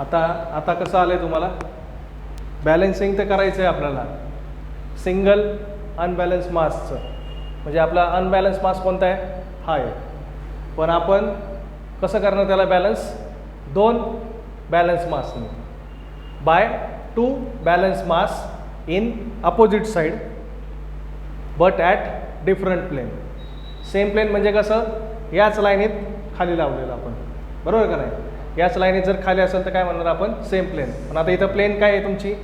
आता आता कसं आलं आहे तुम्हाला, बॅलन्सिंग तर करायचं आहे आपल्याला सिंगल अनबॅलन्स मासचं. म्हणजे आपला अनबॅलन्स मास कोणता आहे, हा आहे. पण आपण कसं करणार त्याला बॅलन्स, 2 बॅलन्स मासने, by 2 balance mass in opposite side but at different plane. Same plane म्हणजे कसं, याच लाईनीत खाली लावलेलं आपण, बरोबर का नाही. याच लाईनीत जर खाली असेल तर काय म्हणणार आपण, सेम प्लेन. पण आता इथं प्लेन काय आहे तुमची,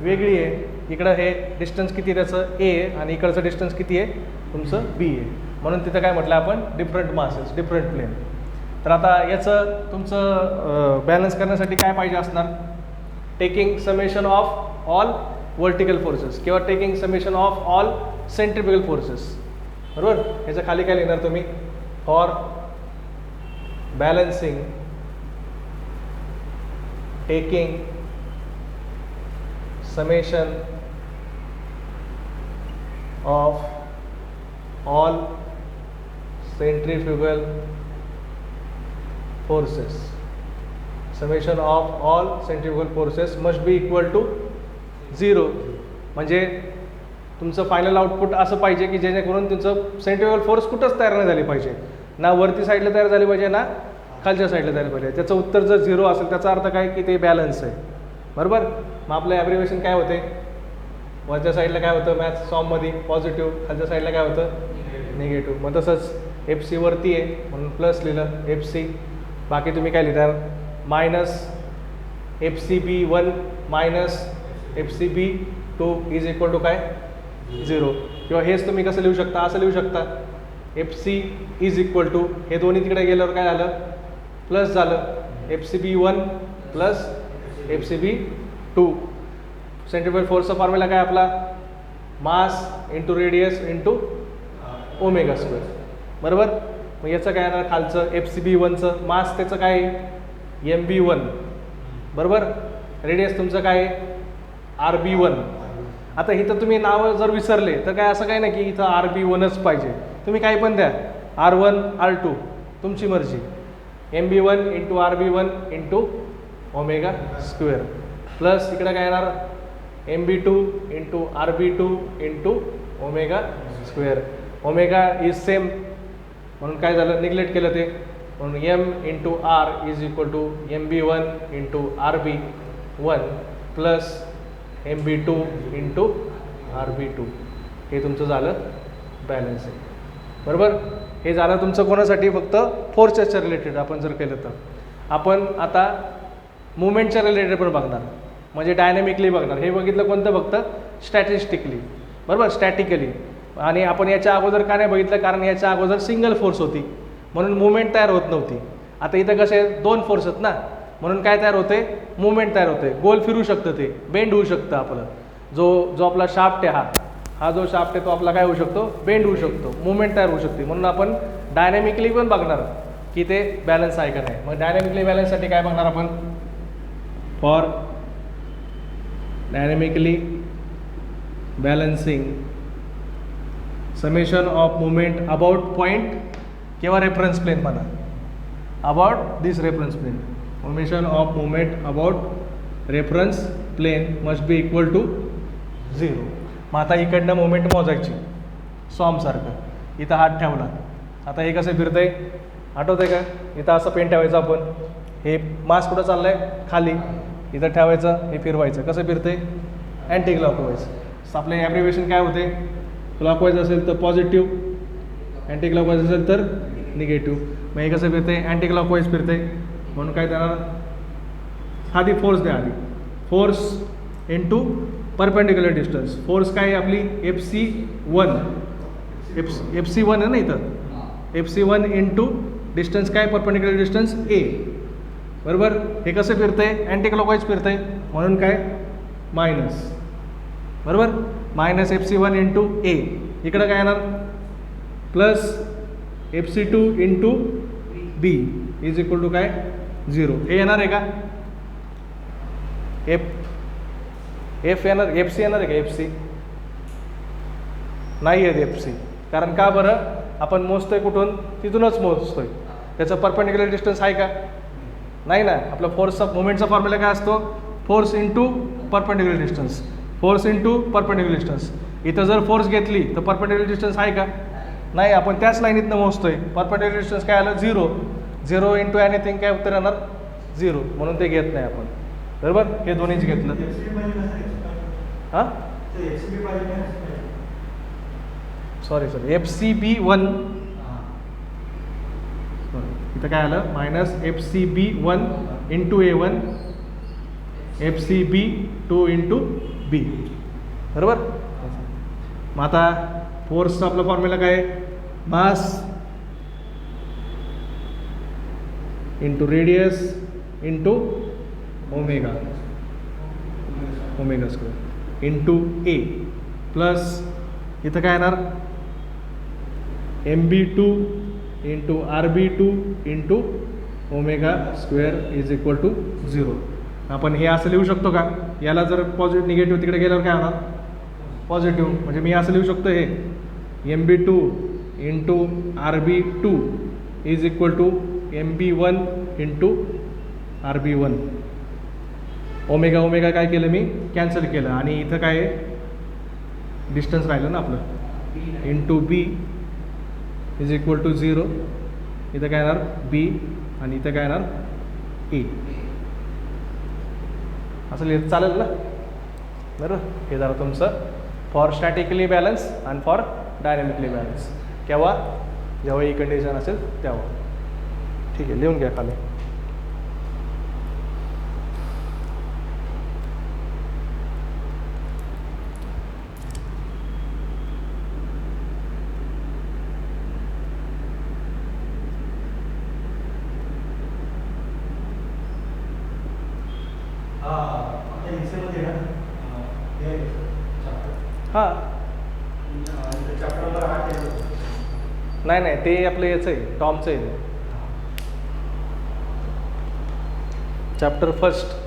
वेगळी आहे. इकडं हे डिस्टन्स किती आहे त्याचं, ए आहे, आणि इकडचं डिस्टन्स किती आहे तुमचं, बी आहे. म्हणून तिथं काय म्हटलं आपण, डिफरंट मासेस, डिफरंट प्लेन. तर आता याचं तुमचं बॅलन्स करण्यासाठी काय पाहिजे असणार, taking summation of all vertical forces किंवा taking summation of all centrifugal forces, बरोबर. याच्या खाली काय लिहिणार तुम्ही, for balancing taking summation of all centrifugal forces. Summation of all centrifugal forces must be equal to 0. म्हणजे तुमचं फायनल आउटपुट असं पाहिजे की जेणेकरून तुमचं सेंट्रिफ्युगल फोर्स कुठंच तयार नाही झाली पाहिजे, ना वरती साईडला तयार झाली पाहिजे ना खालच्या साईडला तयार पाहिजे. त्याचं उत्तर जर 0 असेल त्याचा अर्थ काय की ते बॅलन्स आहे, बरोबर. मग आपलं ॲब्रिव्हिएशन काय होते, वरच्या साईडला काय होतं मॅथ्स फॉर्ममध्ये पॉझिटिव्ह, खालच्या साईडला काय होतं निगेटिव्ह. मग तसंच एफ सी वरती आहे म्हणून प्लस लिहिलं एफ सी. बाकी तुम्ही काय लिहिणार, minus F C B 1 minus F C B 2 is equal to काय 0. किंवा हेच तुम्ही कसं लिहू शकता, असं लिहू शकता, F C is equal to, हे दोन्ही तिकडे गेल्यावर काय झालं प्लस झालं, F C B 1 plus F C B 2. Centrifugal फोर्सचा फॉर्म्युला काय आपला, mass into radius into omega square, बरोबर. मग याचं काय येणार खालचं एफ सी बी 1चं मास त्याचं काय एम बी 1, बरोबर. रेडियस तुमचं काय आर बी 1. आता इथं तुम्ही नावं जर विसरले तर काय असं काय नाही की इथं आर बी 1च पाहिजे, तुम्ही काही पण द्या, R1 R2 तुमची मर्जी. M B 1 into R B 1 into omega square plus इकडे काय येणार M B 2 into R B 2 into omega square. Omega is same म्हणून काय झालं निग्लेक्ट केलं ते, म्हणून M into R is equal to M B 1 into R B 1 plus M B 2 into R B 2. हे तुमचं झालं बॅलन्स आहे, बरोबर. हे झालं तुमचं कोणासाठी, फक्त फोर्सेसच्या रिलेटेड आपण जर केलं तर. आपण आता मुवमेंटच्या रिलेटेड पण बघणार, म्हणजे डायनॅमिकली बघणार. हे बघितलं कोणतं, फक्त स्टॅटिस्टिकली, बरोबर, स्टॅटिकली. आणि आपण याच्या अगोदर का नाही बघितलं, कारण याच्या अगोदर सिंगल फोर्स होती म्हणून मुवमेंट तयार होत नव्हती. आता इथं कसे 2 फोर्स आहेत ना, म्हणून काय तयार होते, मुवमेंट तयार होते. गोल फिरू शकतं, ते बेंड होऊ शकतं आपलं. जो आपला शाफ्ट आहे, हा जो शाफ्ट आहे तो आपला काय होऊ शकतो, बेंड होऊ शकतो, मुवमेंट तयार होऊ शकते. म्हणून आपण डायनॅमिकली पण बघणार की ते बॅलन्स आहे का नाही. मग डायनॅमिकली बॅलन्ससाठी काय बघणार आपण, for dynamically balancing summation of movement about point किंवा रेफरन्स प्लेन म्हणा, about this reference plane. Summation of movement about reference plane must be equal to 0. मग आता इकडनं मुवमेंट मोजायची सॉमसारखं. इथं हात ठेवला, आता हे कसं फिरतंय आठवतं आहे का, इथं असं पेन ठेवायचं आपण, हे मास कुठं चाललं आहे खाली, इथं ठेवायचं, हे फिरवायचं, कसं फिरतंय अँटी क्लॉकवाईज. आपले ॲब्रिव्हिएशन काय होते, क्लॉकवाईज असेल तर पॉझिटिव्ह, अँटी क्लॉकवाईज असेल तर निगेटिव्ह. मग हे कसं फिरते अँटी क्लॉकवाईज फिरते, म्हणून काय देणार, आधी फोर्स द्या, आधी force into perpendicular distance. Force काय आहे आपली एफ सी 1, एफ सी 1 आहे ना इथं, एफ सी 1 इंटू डिस्टन्स काय परपेंडिक्युलर डिस्टन्स ए, बरोबर. हे कसं फिरतंय अँटी क्लॉकवाईज फिरतंय, म्हणून काय मायनस, बरोबर, minus F C 1 into A. इकडं काय येणार plus F C 2 into B is equal to काय 0. हे येणार आहे का, एफ येणार, एफ सी येणार आहे का, एफ सी नाही आहे एफ सी. कारण का बरं, आपण मोजतोय कुठून, तिथूनच मोजतोय, त्याचं परपेंडिक्युलर डिस्टन्स आहे का नाही ना, आपला फोर्सचा मोमेंटचा फॉर्म्युला काय असतो? Force into perpendicular distance, force into perpendicular distance. इथं जर फोर्स घेतली तर परपेंडिक्युलर डिस्टन्स आहे का? नाही, आपण त्याच लाईनीतनं मोजतोय. परपेंडिक्युलर डिस्टन्स काय आलं? 0. 0 इंटू एनिथिंग काय उत्तर येणार? 0. म्हणून ते घेत नाही आपण. बरोबर, हे दोन्हीच घेतलं. हां, सॉरी FCB1, इथं काय आलं? Minus FCB1 into A1 FCB2 into B. बरोबर. मग आता फोर्सचा आपला फॉर्म्युला काय? Mass into radius into omega square into A plus इथं काय येणार? MB2 into RB2 into omega square is equal to 0. आपण हे असं लिहू शकतो का? याला जर पॉझिटिव्ह निगेटिव्ह तिकडे गेल्यावर काय होणार? पॉझिटिव्ह. म्हणजे मी असं लिहू शकतो हे MB2 into RB2 is equal to MB1 into RB1. Omega काय केलं मी? कॅन्सल केलं. आणि इथं काय डिस्टन्स राहिलं ना आपलं, into B is equal to 0. इथं काय येणार? B आणि इथं काय येणार? E. असं लिहित चालेल ना? बरोबर. हे झालं तुमचं फॉर स्टॅटिकली बॅलन्स आणि फॉर डायनॅमिकली बॅलन्स. केव्हा? जेव्हा ही कंडिशन असेल तेव्हा. ठीक आहे, लिहून घ्या खाली. हां, नाही ते आपलं याचं आहे, टॉमचं आहे. Chapter first.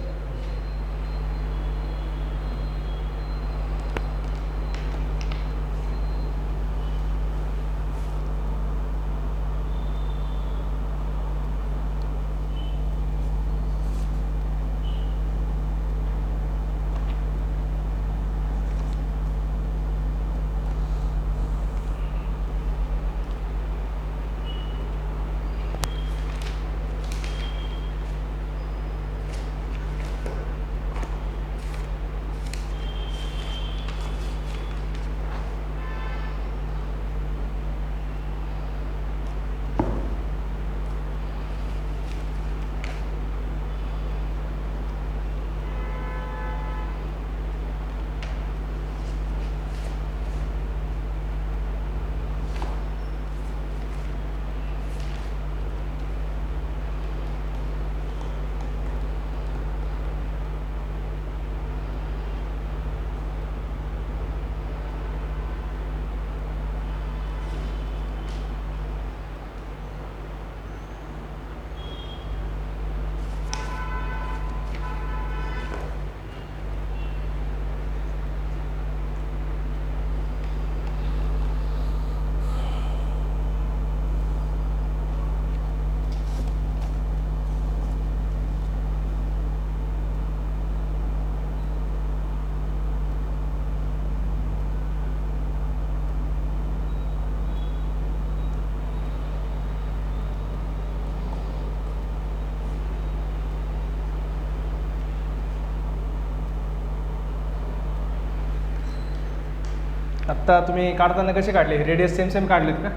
आत्ता तुम्ही काढताना कसे काढले? रेडियस सेम काढलेत का?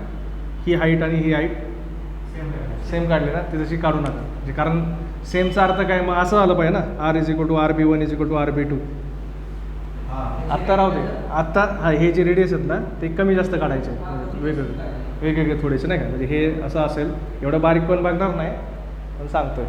ही हाईट आणि ही हाईट सेम काढले ना? ती तशी काढू नका. म्हणजे कारण सेमचा अर्थ काय? मग असं आलं पाहिजे ना, R is equal to RB1 is equal to RB2. आत्ता राहू दे. आत्ता हे जे रेडियस आहेत ना ते कमी जास्त काढायचे, वेगवेगळे थोडेसे नाही का? म्हणजे हे असं असेल, एवढं बारीक पण बघणार नाही, पण सांगतोय.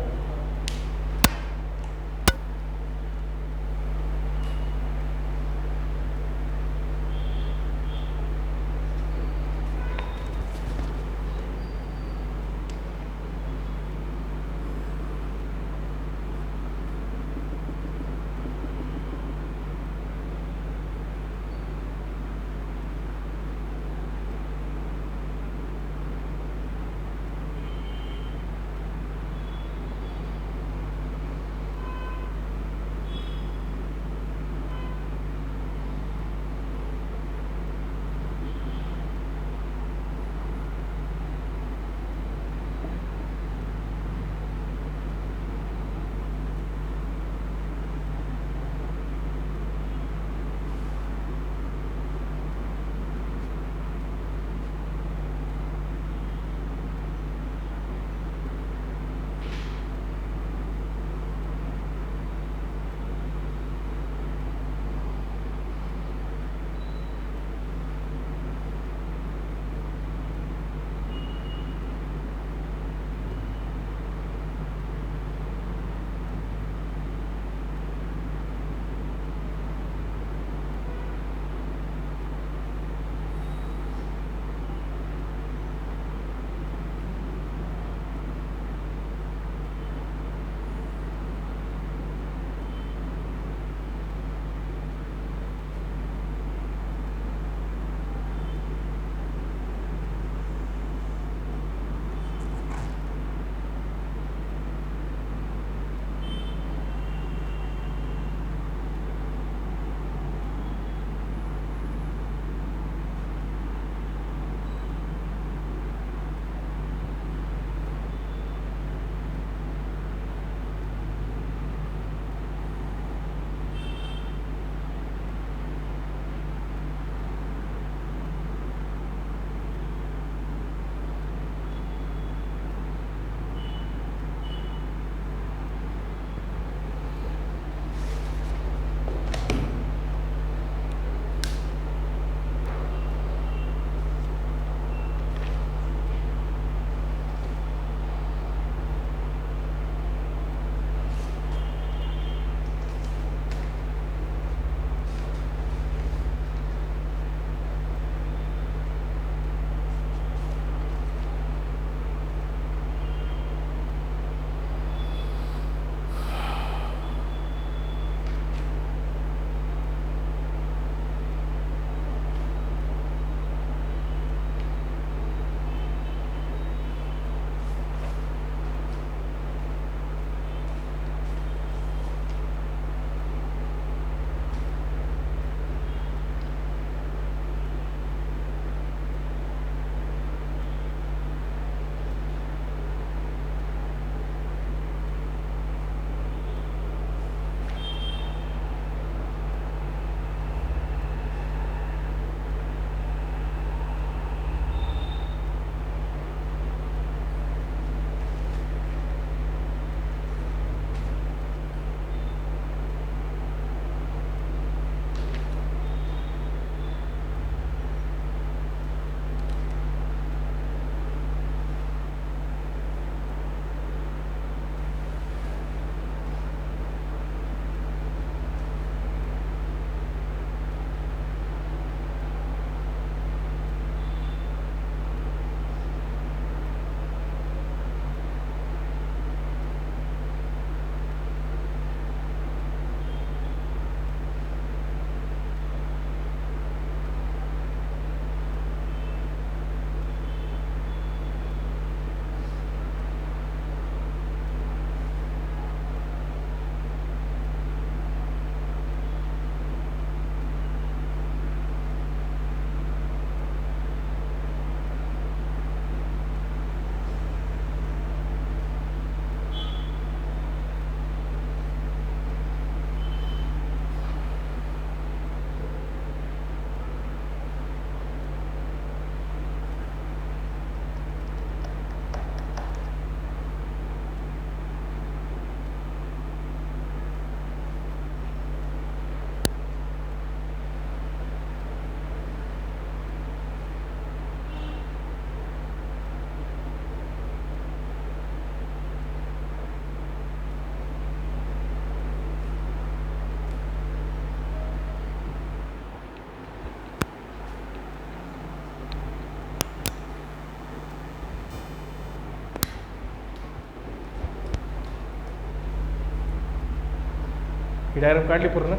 ही डायग्राम काढली पूर्ण.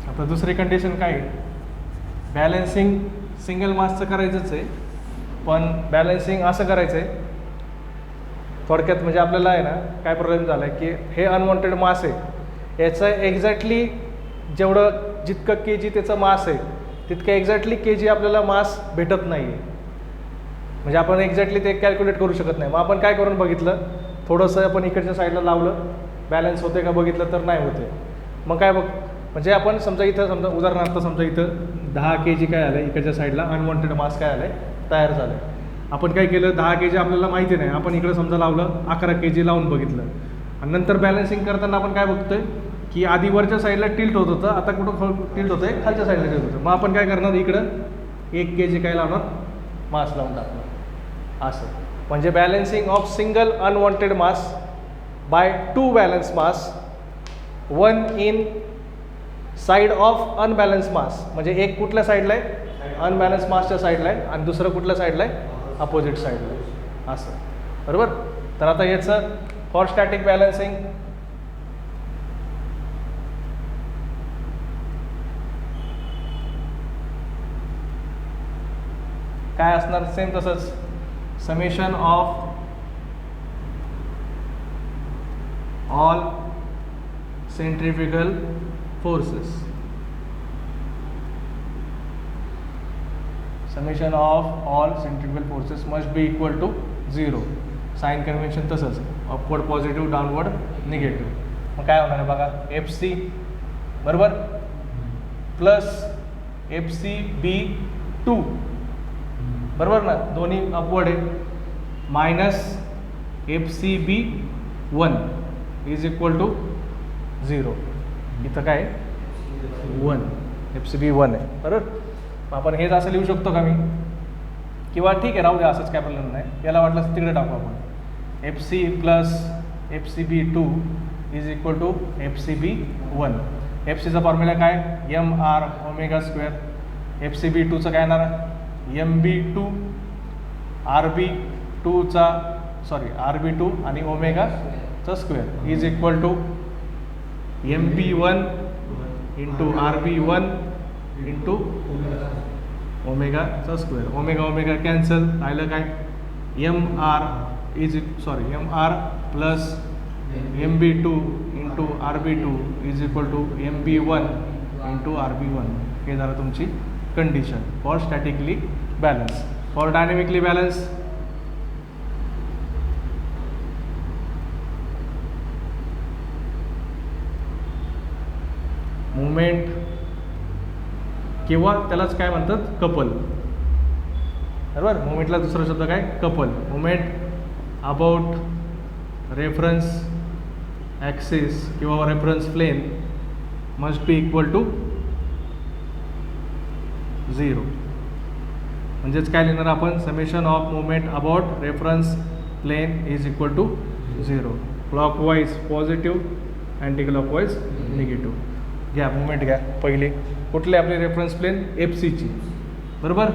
आता दुसरी कंडिशन काय आहे, बॅलन्सिंग सिंगल मासचं करायचंच आहे, पण बॅलन्सिंग असं करायचं आहे थोडक्यात. म्हणजे आपल्याला आहे ना काय प्रॉब्लेम झाला आहे की हे अनवॉन्टेड मास आहे, याचं एक्झॅक्टली जेवढं जितकं के जी त्याचं मास आहे तितकं एक्झॅक्टली के जी आपल्याला मास भेटत नाही आहे. म्हणजे आपण एक्झॅक्टली ते कॅल्क्युलेट करू शकत नाही. मग आपण काय करून बघितलं, थोडंसं आपण इकडच्या साईडला लावलं, बॅलन्स होते का बघितलं तर नाही होते. मग काय म्हणजे आपण समजा इथं समजा उदाहरणार्थ समजा इथं 10 kg काय आलं आहे, इकडच्या साईडला अनवॉन्टेड मास काय आलं आहे तयार झालं आहे. आपण काय केलं, 10 kg आपल्याला माहिती नाही, आपण इकडं समजा लावलं 11 kg लावून बघितलं, आणि नंतर बॅलन्सिंग करताना आपण काय बघतोय की आधी वरच्या साईडला टिल्ट होत होतं, आता कुठं टिल्ट होतं आहे, खालच्या साईडला टिल्ट होतं. मग आपण काय करणार, इकडं 1 kg काय लावणार, मास लावून टाकणार असं. म्हणजे balancing of single unwanted mass by 2 balance mass, 1 in side of unbalance mass. म्हणजे एक कुठल्या साईडला आहे, अनबॅलन्स मासच्या साईडला आहे, आणि दुसरं कुठल्या साईडला आहे, अपोजिट साईडला आहे असं. बरोबर. तर आता याचं फॉर स्टॅटिक बॅलन्सिंग काय असणार, सेम तसंच, summation of all centrifugal forces, summation of all centrifugal forces must be equal to 0. Sign convention तसंच, अपवर्ड पॉझिटिव्ह, डाऊनवर्ड निगेटिव्ह. मग काय होणार आहे बघा, FC बरोबर प्लस FCB2 बरोबर ना, दोन्ही अपवर्ड आहे, minus FCB1 is equal to 0. इथं काय 1, FCB1 आहे बरोबर. मग आपण हेच असं लिहू शकतो का मी, किंवा ठीक आहे राहू द्या असंच, काय प्रॉब्लेम नाही, याला वाटलं तिकडे टाकू आपण, FC plus FCB2 is equal to FCB1. FCचा फॉर्म्युला काय, mR², FCB2चं काय येणार, MB2, RB2 आणि ओमेगाचा square is equal to MP1 into RB1 into ओमेगाचा स्क्वेअर. ओमेगा कॅन्सल, राहिलं काय, MR plus MB2 into RB2 is equal to MB1 into RB1. हे झालं तुमची condition for statically balance. For dynamically balance movement, किंवा त्यालाच काय म्हणतात, कपल बरोबर. मुवमेंटला दुसरा शब्द काय, couple. Movement about reference axis किंवा reference plane must be equal to 0. म्हणजेच काय लिहिणार आपण, summation of movement about reference plane is equal to 0. Clockwise positive, anti clockwise negative. घ्या मुवमेंट घ्या पहिली, कुठली आपली रेफरन्स प्लेन, FCची बरोबर.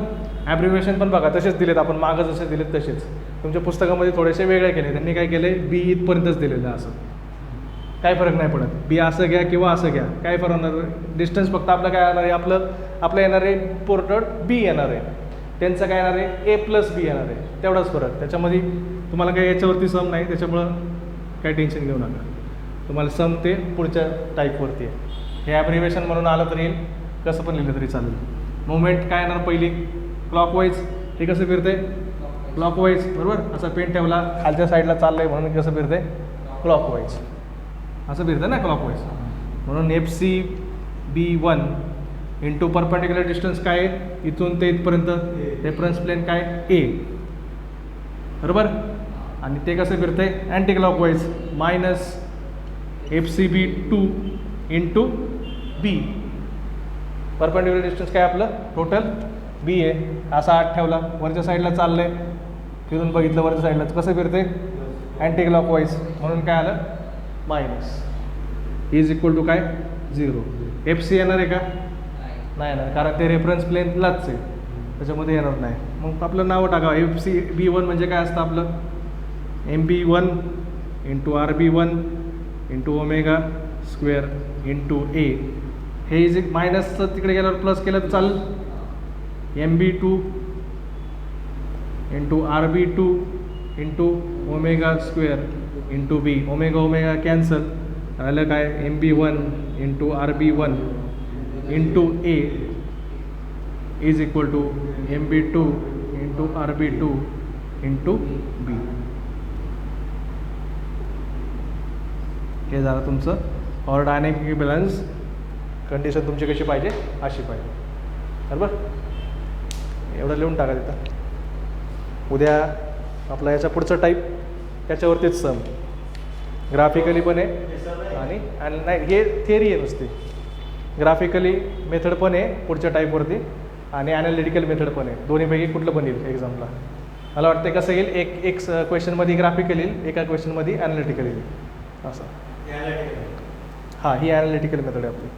ॲब्रिव्हिएशन पण बघा तसेच दिलेत, आपण मागं जसे दिलेत तसेच. तुमच्या पुस्तकामध्ये थोडेसे वेगळे केले, त्यांनी काय केले, B इथपर्यंतच दिलेलं आहे, असं काय फरक नाही पडत. B असं घ्या किंवा असं घ्या, काय फरक होणार, डिस्टन्स फक्त आपलं काय येणार आहे, आपलं येणार आहे पोर्टड B येणार आहे, त्यांचं काय येणार आहे A+B येणार आहे, तेवढाच फरक. त्याच्यामध्ये तुम्हाला काही याच्यावरती सम नाही, त्याच्यामुळं काही टेन्शन घेऊ नका. तुम्हाला सम ते पुढच्या टाईपवरती आहे. हे ॲब्रिव्हिएशन म्हणून आलं तरी येईल, कसं पण लिहिलं तरी चालेल. मुवमेंट काय येणार पहिली, क्लॉकवाईज. हे कसं फिरते, क्लॉकवाईज बरोबर. असा पेन ठेवला, खालच्या साईडला चाललं आहे म्हणून कसं फिरते, क्लॉकवाईज असं फिरतं ना, क्लॉकवाईज. म्हणून FCB1 इंटू परपेंडिक्युलर डिस्टन्स काय आहे, इथून ते इथपर्यंत रेफरन्स प्लेन काय, A बरोबर. आणि ते कसं फिरतं आहे, anti clockwise, minus FCB2 into B. Perpendicular distance काय आपलं टोटल B आहे, असा 8 ठेवला, वरच्या साईडला चाललं आहे, फिरून बघितलं वरच्या साईडला कसं फिरते, अँटी क्लॉकवाईज, म्हणून काय आलं, मायनस इज इक्वल टू काय, 0. FC येणार आहे का, नाही ना, कारण ते रेफरन्स प्लेनलाच आहे, त्याच्यामध्ये येणार नाही. मग आपलं नाव टाका. FCB1 म्हणजे काय असतं आपलं, MB1 into RB1 into omega square into A. हे जे मायनसचं तिकडे गेल्यावर प्लस केलं तर चालेल. MB2 into RB2 into omega square into B. Omega omega cancel, राहिलं काय, MB1 into RB1 into A is equal to MB2 into RB2 into B. हे झालं तुमचं ऑर डायनॅमिक इक्विव्हॅलन्स कंडिशन. तुमची कशी पाहिजे, अशी पाहिजे. बरोबर, एवढं लिहून टाका तिथं. उद्या आपला याच्या पुढचं टाईप, त्याच्यावरतीच सम ग्राफिकली पण आहे आणि नाही, हे थिअरी आहे नुसती. ग्राफिकली मेथड पण आहे पुढच्या टाईपवरती आणि ॲनालिटिकल मेथड पण आहे. दोन्हीपैकी कुठलं पण येईल एक्झामला. मला वाटतं कसं येईल, एक क्वेश्चनमध्ये ग्राफिकल येईल, एका क्वेश्चनमध्ये ॲनालिटिकल येईल असं. हां, ही ॲनालिटिकल मेथड आहे आपली.